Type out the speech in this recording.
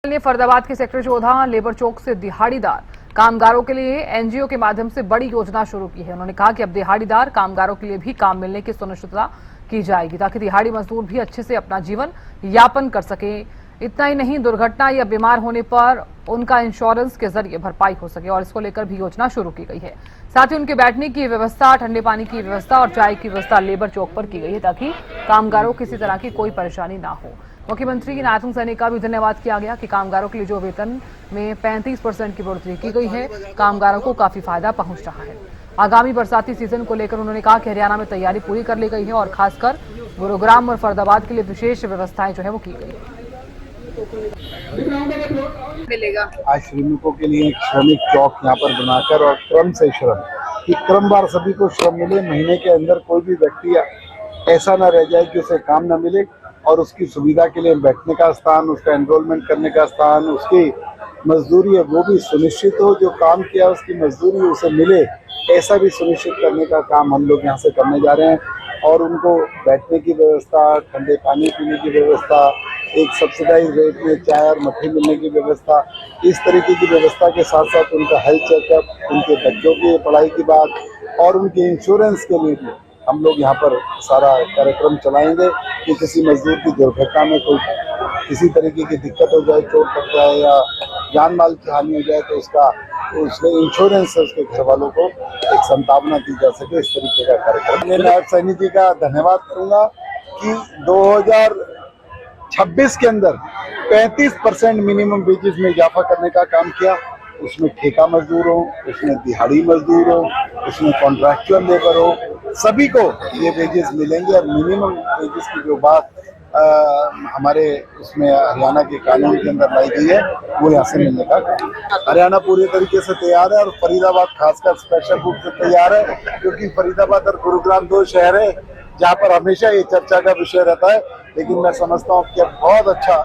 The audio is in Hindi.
ने फरीदाबाद के सेक्टर 14 लेबर चौक से दिहाड़ीदार कामगारों के लिए एनजीओ के माध्यम से बड़ी योजना शुरू की है। उन्होंने कहा कि अब दिहाड़ीदार कामगारों के लिए भी काम मिलने की सुनिश्चितता की जाएगी ताकि दिहाड़ी मजदूर भी अच्छे से अपना जीवन यापन कर सके। इतना ही नहीं, दुर्घटना या बीमार होने पर उनका इंश्योरेंस के जरिए भरपाई हो सके और इसको लेकर भी योजना शुरू की गई है। साथ ही उनके बैठने की व्यवस्था, ठंडे पानी की व्यवस्था और चाय की व्यवस्था लेबर चौक पर की गई है ताकि कामगारों को किसी तरह की कोई परेशानी ना हो। मुख्यमंत्री नारायण सैनी का भी धन्यवाद किया गया कि कामगारों के लिए जो वेतन में 35% की बढ़ोतरी की गई है, कामगारों को काफी फायदा पहुंच रहा है। आगामी बरसाती सीजन को लेकर उन्होंने कहा कि हरियाणा में तैयारी पूरी कर ली गई है और खासकर गुरुग्राम और फरीदाबाद के लिए विशेष व्यवस्थाएं जो है वो की गई है। मिलेगा आज श्रमिकों के लिए एक श्रमिक चौक यहाँ पर बनाकर और क्रम से श्रम कि क्रमवार सभी को श्रम मिले। महीने के अंदर कोई भी व्यक्ति ऐसा ना रह जाए कि उसे काम ना मिले और उसकी सुविधा के लिए बैठने का स्थान, उसका एनरोलमेंट करने का स्थान, उसकी मजदूरी है वो भी सुनिश्चित हो। जो काम किया उसकी मजदूरी उसे मिले, ऐसा भी सुनिश्चित करने का काम हम लोग यहाँ से करने जा रहे हैं। और उनको बैठने की व्यवस्था, ठंडे पानी पीने की व्यवस्था, एक सब्सिडाइज रेट में चाय और मट्ठी मिलने की व्यवस्था, इस तरीके की व्यवस्था के साथ साथ उनका हेल्थ चेकअप, उनके बच्चों की पढ़ाई की बात और उनके इंश्योरेंस के लिए भी हम लोग यहाँ पर सारा कार्यक्रम चलाएंगे कि किसी मजदूर की दुर्घटना में कोई किसी तरीके की दिक्कत हो जाए, चोट लग जाए या जान माल की हानि हो जाए तो उसमें इंश्योरेंस से उसके घर वालों को एक संतावना दी जा सके। इस तरीके का कार्यक्रम मैं नायब सैनी जी का धन्यवाद करूंगा कि 2026 के अंदर 35% मिनिमम वेजेस में इजाफा करने का काम किया। उसमें ठेका मजदूर हो, उसमें दिहाड़ी मजदूर हो, उसमें कॉन्ट्रैक्चुअल लेबर हो, सभी को ये वेजेस मिलेंगे। और मिनिमम वेजेस की जो बात हमारे उसमें हरियाणा के कानून के अंदर लाई गई है वो यहाँ से मिलने का हरियाणा पूरी तरीके से तैयार है और फरीदाबाद खासकर स्पेशल रूप से तैयार है क्योंकि फरीदाबाद और गुरुग्राम दो शहर है जहाँ पर हमेशा ये चर्चा का विषय रहता है। लेकिन मैं समझता हूँ कि बहुत अच्छा